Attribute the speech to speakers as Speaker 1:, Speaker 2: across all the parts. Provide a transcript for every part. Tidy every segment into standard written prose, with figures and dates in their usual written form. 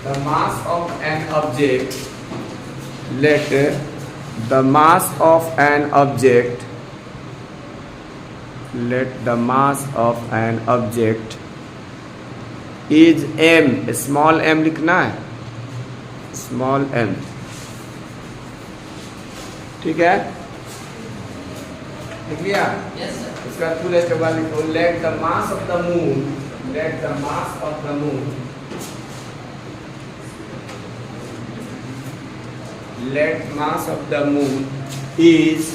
Speaker 1: the mass of an object, let the mass of an object, let the mass of an object is m, small m लिखना है, small m, ठीक है, लिख लिया?
Speaker 2: Yes sir.
Speaker 1: इसका पूरे के बाद लिखो let the mass of the moon, let the mass of the moon, let mass of the moon is,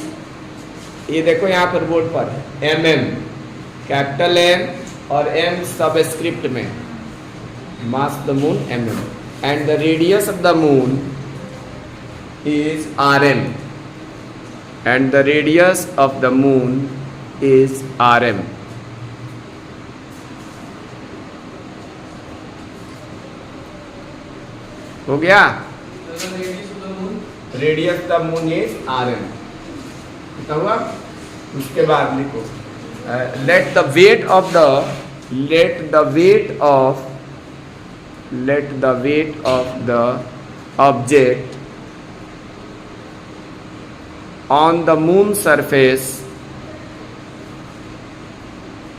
Speaker 1: ये देखो यहाँ पर बोर्ड पर mm, कैपिटल M और M सबस्क्रिप्ट में, mass of the moon mm, and the radius of the moon is rm, and the radius of the moon is rm. हो गया? Radius the moon is rm. कितना हुआ? उसके बाद लिखो let the weight of the object on the moon surface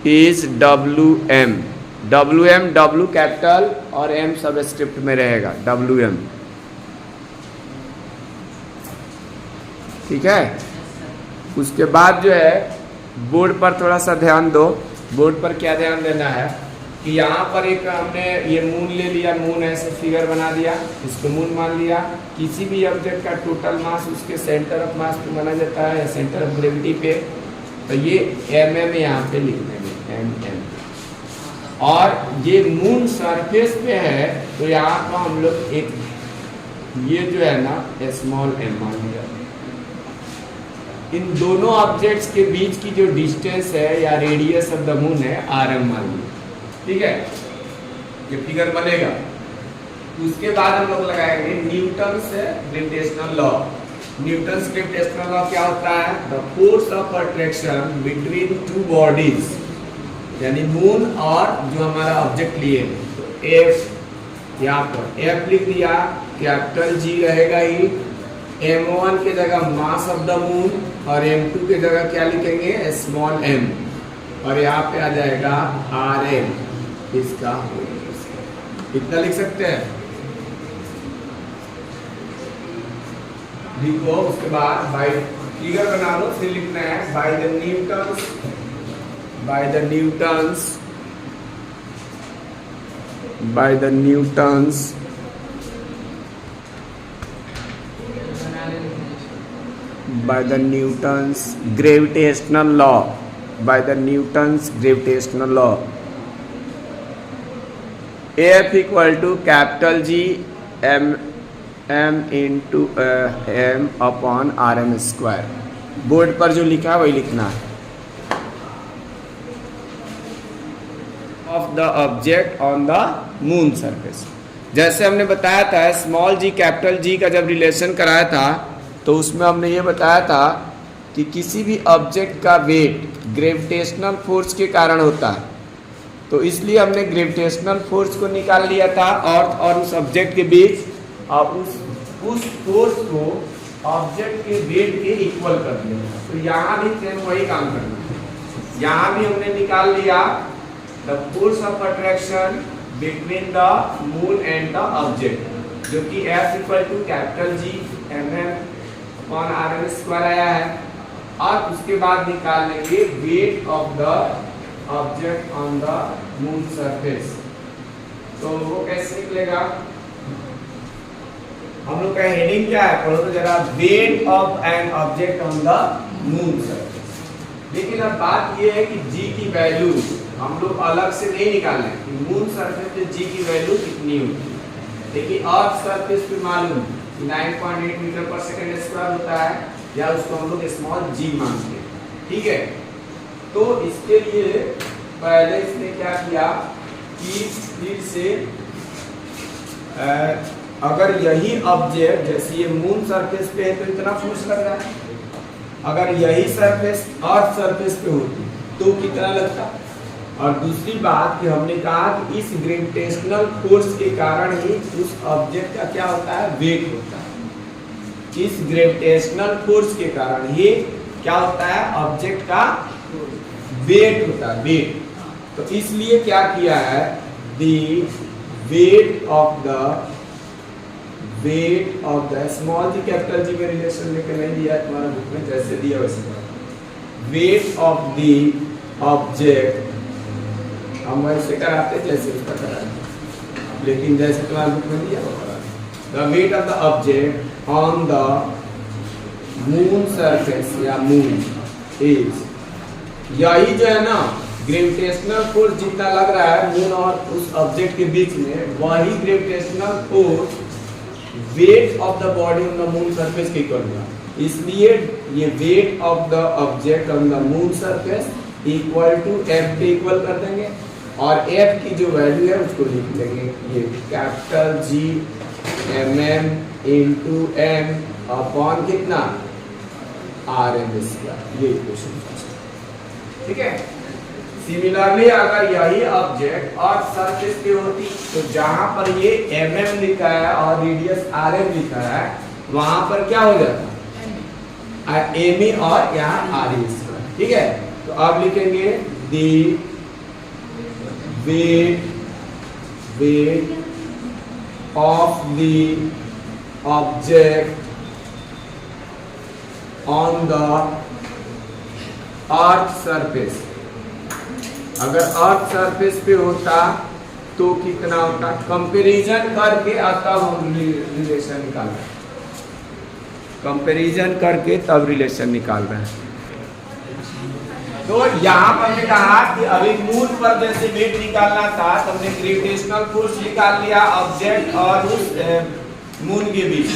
Speaker 1: is wm. W capital और m subscript में रहेगा, wm, ठीक है? उसके बाद जो है बोर्ड पर थोड़ा सा ध्यान दो। बोर्ड पर क्या ध्यान देना है कि यहाँ पर एक हमने ये मून ले लिया, मून ऐसे फिगर बना दिया, इसको मून मान लिया। किसी भी ऑब्जेक्ट का टोटल मास उसके सेंटर ऑफ मास पे माना जाता है, सेंटर ऑफ ग्रेविटी पे, तो ये mm यहाँ पे लिख देंगे, mm। और ये मून सरफेस पे है तो यहाँ पर हम लोग एक ये जो है ना स्मॉल m मान लिया। इन दोनों ऑब्जेक्ट्स के बीच की जो डिस्टेंस है या रेडियस ऑफ द मून है rm मान लिया, ठीक है? ये फिगर बनेगा। उसके बाद हम लोग लगाएंगे Newton's gravitational law. Newton's gravitational law क्या होता है? The force of attraction between two bodies, यानी मून और जो हमारा ऑब्जेक्ट लिए, तो F, यहाँ पर F लिख दिया, कैपिटल G रहेगा ही, m1 के जगह मास ऑफ द मून और m2 के जगह क्या लिखेंगे? स्मॉल m, और यहाँ पे आ जाएगा rm, इसका कितना लिख सकते हैं? लिखो। उसके बाद बाय फिगर बना लो, फिर लिखना है by the Newton's, by the Newtons gravitational law, by the Newton's gravitational law, F equal to capital G m into m upon rm square। Board पर जो लिखा है वही लिखना है। Of the object on the moon surface, जैसे हमने बताया था स्मॉल जी कैपिटल जी का जब रिलेशन कराया था तो उसमें हमने ये बताया था कि किसी भी ऑब्जेक्ट का वेट ग्रेविटेशनल फोर्स के कारण होता है, तो इसलिए हमने ग्रेविटेशनल फोर्स को निकाल लिया था और उस ऑब्जेक्ट के बीच और उस फोर्स को ऑब्जेक्ट के वेट के इक्वल कर दिया। तो यहाँ भी सेम वही काम करना है। यहाँ भी हमने निकाल लिया the force of attraction between the moon and the object, जो कि F equal to capital G mm on rm square आया है, और उसके बाद निकाल लेंगे weight of the object on the moon surface। तो वो कैसे निकलेगा? हम लोग का हेडिंग क्या है? पढ़ो तो जरा, weight of an object on the moon surface। लेकिन अब बात ये है कि G की वैल्यू हम लोग अलग से नहीं निकालें कि मून सरफेस पे G की वैल्यू कितनी होती है। देखिए अर्थ सरफेस पे मालूम 9.8 मीटर पर सेकंड स्क्वायर होता है, या उसको हम लोग स्मॉल g मानते हैं, ठीक है? तो इसके लिए पहले इसने क्या किया कि फिर से अगर यही ऑब्जेक्ट जैसे ये मून सरफेस पे है तो इतना फोर्स लग रहा है, अगर यही सरफेस अर्थ सरफेस पे होती तो कितना लगता? और दूसरी बात कि हमने कहा कि इस ग्रेविटेशनल फोर्स के कारण ही उस ऑब्जेक्ट का क्या होता है, वेट होता है। इस ग्रेविटेशनल फोर्स के कारण ही क्या होता है, ऑब्जेक्ट का वेट होता है, वेट। तो इसलिए क्या किया है, the weight of the small G capital G में रिलेशन लेकर नहीं दिया है तुम्हारा बुक में, जैसे दिया वैसे वेट ऑफ द ऑब्जेक्ट हम वैसे कराते जैसे उसका कराते, लेकिन जैसे तुम्हारे बुक में दिया the weight of the object on the moon surface या मून इज, यही जो है ना ग्रेविटेशनल फोर्स जितना लग रहा है मून और उस ऑब्जेक्ट के बीच में, वही gravitational force weight of the body on the moon surface के इक्वल होगा। इसलिए ये weight of the object on the moon surface equal to F के इक्वल कर देंगे, और एफ की जो वैल्यू है उसको लिख लेंगे ये capital G mm into M upon कितना RMS का, ये इक्वेशन। ठीक है। सिमिलरली अगर यही ऑब्जेक्ट और सरफेस पे होती तो जहां पर ये mm लिखा है और रेडियस rm लिखा है, वहां पर क्या हो जाता, me और यहाँ RS। ठीक है। तो अब लिखेंगे the weight of the object on the earth surface. अगर अर्थ सरफेस पे होता तो कितना होता, कंपैरिजन करके तब हम रिलेशन निकाल रहे हैं, कंपैरिजन करके तब रिलेशन निकाल रहे हैं। तो यहाँ पर हमने कहा कि अभी मून पर जैसे वेट निकालना था तो हमने ग्रेविटेशनल फोर्स निकाल लिया ऑब्जेक्ट और उस मून के बीच,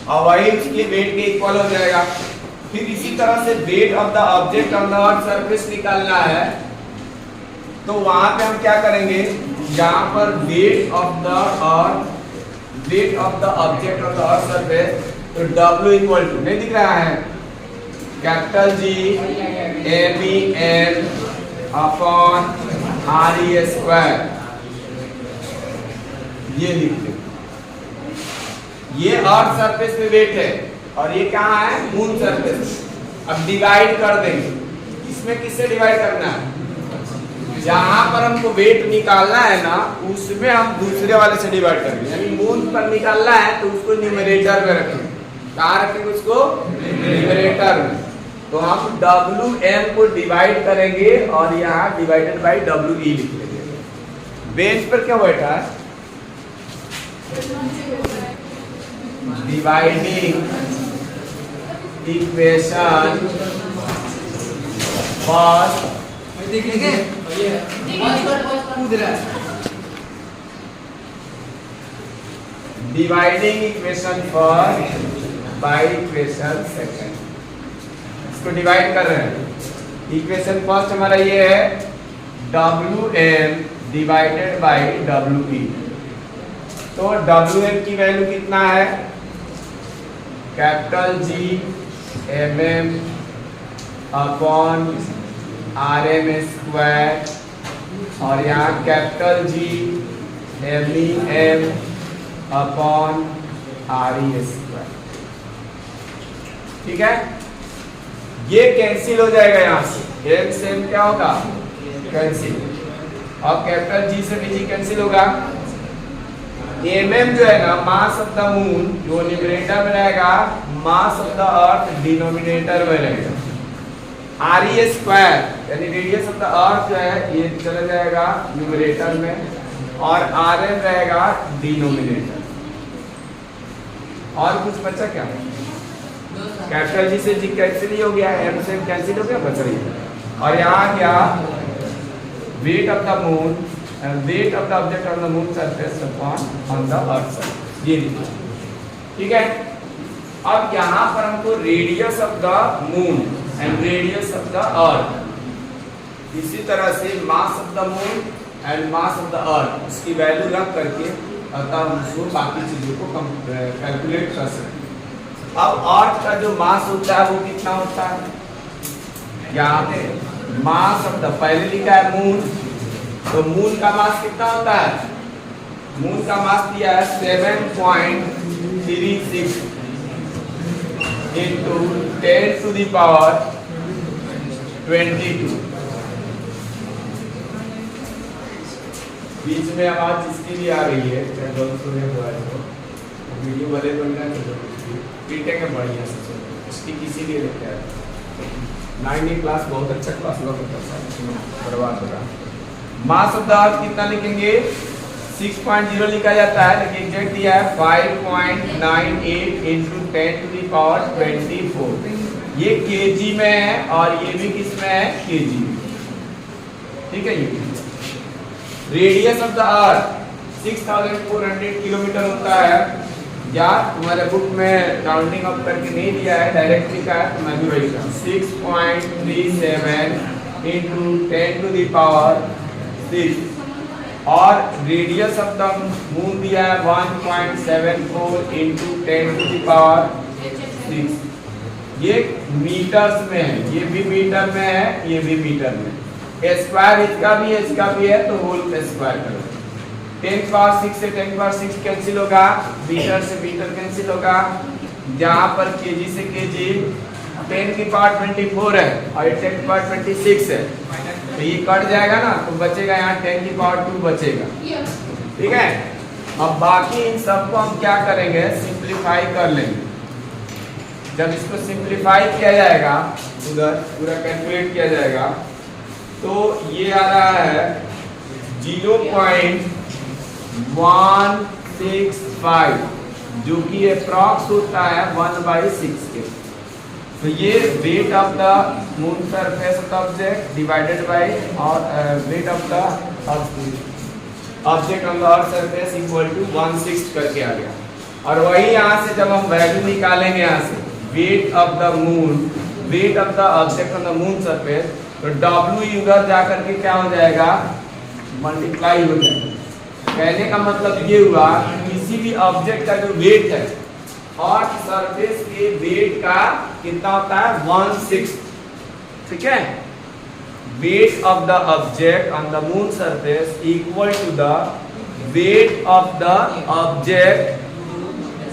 Speaker 1: और वही उसके वेट के इक्वल हो जाएगा। फिर इसी तरह से wait of the object on the earth surface निकालना है, तो वहां पे हम क्या करेंगे, यहाँ पर wait of the object on the earth surface, तो W इक्वल टू नहीं दिख रहा है, capital G MEM upon RE square, ये लिखते। ये अर्थ सरफेस पे वेट है और ये कहाँ है, मून सरफेस। अब डिवाइड कर देंगे, इसमें किससे डिवाइड करना है, जहां पर हमको वेट निकालना है ना उसमें हम दूसरे वाले से डिवाइड करेंगे, यानी मून पर निकालना है तो उसको न्यूमरेटर में रखेंगे। कहाँ रखेंगे उसको, न्यूमरेटर में। तो हम WM को डिवाइड करेंगे और यहाँ डिवाइडेड बाई WE लिख लेंगे। बेंच पर क्या बैठा है, dividing equation for dividing equation first by equation second, इसको डिवाइड कर रहे हैं। इक्वेशन फर्स्ट हमारा ये है WM डिवाइडेड बाय WE। तो WM की वैल्यू कितना है, capital G MM upon RM square, और यहाँ capital G MEM upon RE square. ठीक है। ये कैंसिल हो जाएगा, यहाँ से M से M क्या होगा, कैंसिल, और कैपिटल G से भी G कैंसिल होगा। MM जो है ना मास ऑफ द मून, जो न्यूमरेटर में रहेगा, mass of the earth denominator में रहेगा। RE स्क्वायर यानी रेडियस ऑफ द अर्थ जो है ये चला जाएगा न्यूमरेटर में, और RM रहेगा डिनोमिनेटर। और कुछ बचा क्या, कैपिटल G से G कैंसिल ही हो गया, M से कैंसिल हो गया, बच रही है। और यहाँ क्या, wait of the moon wait of the object on the moon surface upon on the earth surface, ये लिखा। ठीक है। अब यहाँ पर हमको radius of the moon and radius of the अर्थ, इसी तरह से mass of the moon and mass of the अर्थ, उसकी वैल्यू रख करके तब हम उसको बाकी चीजों को कैलकुलेट कर सकते हैं। अब अर्थ का जो मास होता है वो कितना होता है, यहाँ पे मास ऑफ द, पहले लिखा है मून, तो मून का मास कितना होता है? मून का मास दिया है 7.36 into 10 to the power 22। बीच में आवाज जिसकी भी आ रही है वीडियो वाले तो पीटेंगे बढ़िया से, इसकी किसी लिए लेके आए 9वीं क्लास बहुत अच्छा क्लास हुआ बर्बाद हो रहा। मास ऑफ द अर्थ कितना लिखेंगे? 6.0 लिखा जाता है, लेकिन एग्जैक्ट दिया है 5.98 into 10 to the power 24। ये केजी में है और ये भी किस में है? केजी में। ठीक है। ये radius of the earth 6400 kilometre होता है, या तुम्हारे बुक में राउंडिंग अप करके नहीं दिया है, डायरेक्ट लिखा है, तो मैं भी वही 6.37 into 10 to the power 6। और रेडियस ऑफ द मून दिया है 1.74 into 10 to the power 6। ये मीटर्स में है, ये भी मीटर में है, ये भी मीटर में। स्क्वायर इसका भी है, तो होल स्क्वायर करो। 10 पावर 6 से 10 पावर 6 कैंसिल होगा, मीटर से मीटर कैंसिल होगा, जहाँ पर केजी से केजी 10 की पावर 24 है और 10 की पावर 26 है, तो ये कट जाएगा ना, तो बचेगा यहाँ 10 की पावर 2 बचेगा। ठीक है। अब बाकी इन सबको हम क्या करेंगे? सिंप्लीफाई कर लेंगे। जब इसको सिंप्लीफाई किया जाएगा, उधर पूरा कैलकुलेट किया जाएगा, तो ये आ रहा है 0.165, जो कि अप्रॉक्स होता है 1/6 के। तो ये weight of the moon surface of the object divided by और weight of the object on the earth surface equal to 1/6 करके आ गया। और वही यहाँ से जब हम वैल्यू निकालेंगे, यहाँ से wait of the moon, wait of the object on the moon surface, तो W उधर जाकर के क्या हो जाएगा? मल्टीप्लाई हो जाएगा। कहने का मतलब ये हुआ कि किसी भी ऑब्जेक्ट का जो वेट है और सरफेस के वेट का कितना होता है? 1/6। ठीक है। Weight of the object on the moon surface equal to the weight of the object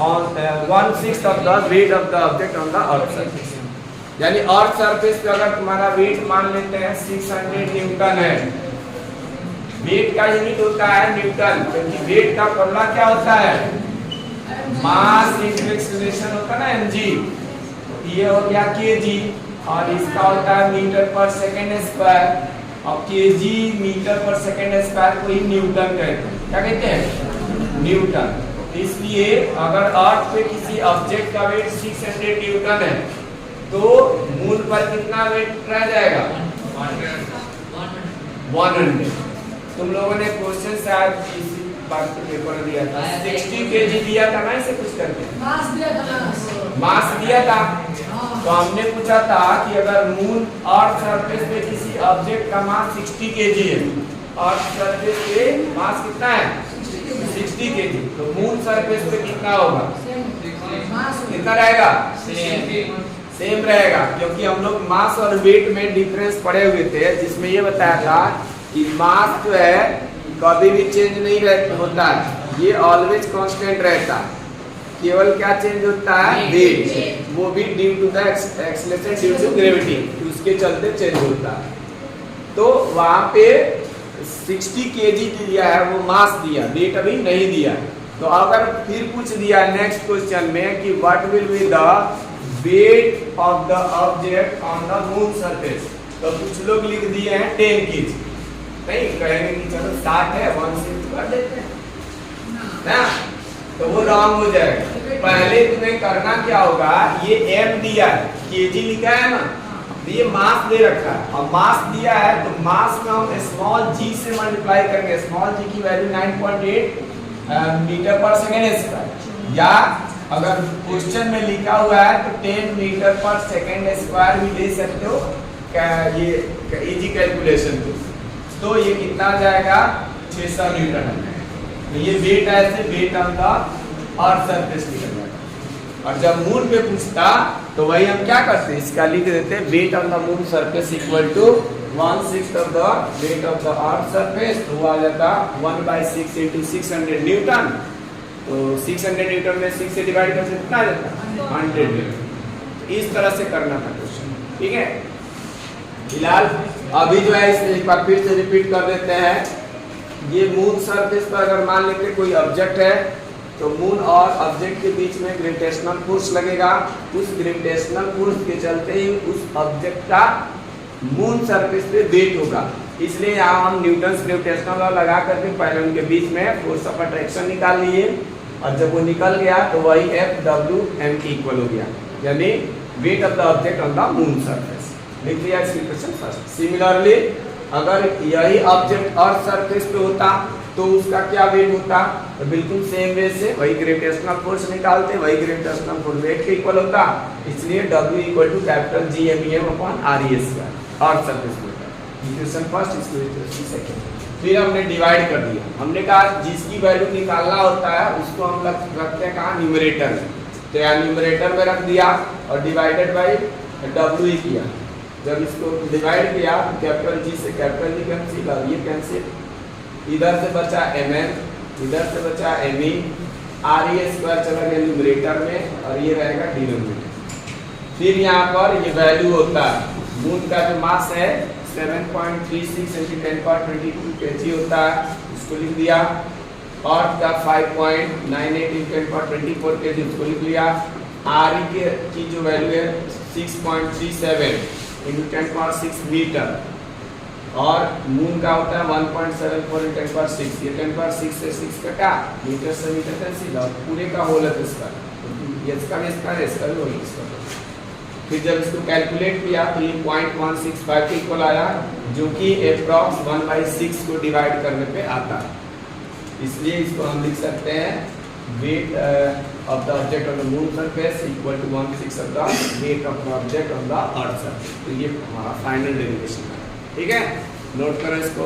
Speaker 1: on 1/6 of the weight of the object on the earth surface. यानी अर्थ सरफेस पे अगर तुम्हारा वेट मान लेते हैं 600 न्यूटन है, वेट का unit होता है न्यूटन, क्योंकि वेट का फॉर्मूला क्या होता है? मास इनटू एक्सीलरेशन होता है ना, mg। ये हो गया केजी, और इसका होता है मीटर पर सेकंड स्क्वायर, और केजी मीटर पर सेकंड स्क्वायर को ही न्यूटन कहते हैं। क्या कहते हैं? न्यूटन। इसलिए अगर अर्थ पे किसी ऑब्जेक्ट का वेट 600 न्यूटन है, तो मून पर कितना वेट रह जाएगा? 100। तुम लोगों ने क्वेश्चन शायद इसी बात पे पेपर दिया था, 60 केजी दिया था ना, इसे कुछ करके मास दिया था। तो हमने पूछा था कि अगर मून अर्थ सरफेस पे किसी ऑब्जेक्ट का मास 60 केजी है, अर्थ सरफेस पे मास कितना है? 60 केजी, तो मून सरफेस पे कितना होगा? कितना रहेगा? सेम रहेगा, क्योंकि हम लोग मास और वेट में डिफरेंस पढ़े हुए थे, जिसमें ये बताया था कि मास जो है कभी भी चेंज नहीं होता है, ये ऑलवेज कांस्टेंट रहता है। केवल क्या चेंज होता है? वेट, वो भी due to the acceleration due to gravity, उसके चलते चेंज होता है। तो वहाँ पे 60 केजी दिया है, वो मास दिया, वेट अभी नहीं दिया। तो अगर फिर पूछ दिया नेक्स्ट क्वेश्चन में कि what will be the weight of the object on the moon surface, तो कुछ लोग लिख दिए हैं 10 केजी। नहीं कहेंगे कि चलो 60 है, 1/6 कर देते हैं ना, तो वो रॉन्ग हो जाएगा। पहले तुम्हें करना क्या होगा? ये m दिया है, केजी लिखा है ना, तो ये मास दे रखा है, और मास दिया है तो मास में हम स्मॉल g से मल्टीप्लाई करेंगे। स्मॉल g की वैल्यू 9.8 मीटर पर सेकेंड स्क्वायर, या अगर क्वेश्चन में लिखा हुआ है तो 10 मीटर पर सेकेंड स्क्वायर भी ले सकते हो, ये इजी कैलकुलेशन को। तो ये कितना आ जाएगा? 600 न्यूटन। तो ये वेट ऐसे weight on the earth surface निकल जाएगा। और जब मून पे पूछता तो वही हम क्या करते हैं? इसका लिख देते हैं weight on the moon surface equal to 1/6 of the weight of the earth surface, तो वो आ जाता 1/6 इंटू 600 न्यूटन। तो 600 न्यूटन में 6 से डिवाइड कर से कितना आ जाता 100 न्यूटन। इस तरह से करना था क्वेश्चन, ठीक है। फिलहाल अभी जो है इसे एक बार फिर से रिपीट कर देते हैं। ये मून सरफेस पर अगर मान लेते कोई ऑब्जेक्ट है तो मून और ऑब्जेक्ट के बीच में ग्रेविटेशनल फोर्स लगेगा। उस ग्रेविटेशनल फोर्स के चलते ही उस ऑब्जेक्ट का मून सरफेस पे वेट होगा। इसलिए यहाँ हम न्यूटन ग्रेविटेशनल लॉ लगा करके पहले उनके बीच में फोर्स ऑफ अट्रैक्शन निकाल लिए, और जब वो निकल गया तो वही F/W/m के इक्वल हो गया, यानी wait of the object on the moon surface. लिख लिया इसकी क्वेश्चन फर्स्ट। सिमिलरली अगर यही ऑब्जेक्ट अर्थ सरफेस पे होता तो उसका क्या वेट होता, तो बिल्कुल सेम वे से वही ग्रेविटेशनल फोर्स निकालते, वही ग्रेविटेशनल फोर्स वेट के इक्वल होता। इसलिए W = capital G/m/RE², earth surface पे होता। इक्वेशन फर्स्ट, इसकी इक्वेशन सेकंड। फिर हमने डिवाइड कर दिया। हमने कहा जिसकी वैल्यू निकालना होता है उसको हम रखते हैं कहाँ, न्यूमरेटर में। तो यहाँ न्यूमरेटर में रख दिया और डिवाइडेड बाई W ही किया। जब इसको डिवाइड किया कैपिटल G से कैपिटल G कैंसिल, और ये कैंसिल, इधर से बचा mm, इधर से बचा me, RE² चला गया न्यूमरेटर में और ये रहेगा डिनोमिनेटर। फिर यहाँ पर ये वैल्यू होता है मून का जो मास है 7.36 × 10⁻22 kg होता है, इसको लिख दिया। अर्थ का 5.98 × 10⁻24 kg, उसको लिख लिया। RE की जो वैल्यू है 6.37 × 10⁻6 मीटर, और मून का होता है 1.74 × 10⁻6। ये 10⁻6 से 6 कटा, मीटर से मीटर कैंसिल, और पूरे का होल है इसका, इसका भी इसका भी होल इसका। फिर जब इसको कैलकुलेट किया तो ये 0.165 के इक्वल आया, जो कि अप्रॉक्स 1/6 को डिवाइड करने पे आता है। इसलिए इसको हम लिख सकते हैं weight of the object on the moon surface equal to 1/6 of the weight of the object on the earth surface. तो ये हमारा फाइनल डेरिवेशन है, ठीक है। नोट करो इसको।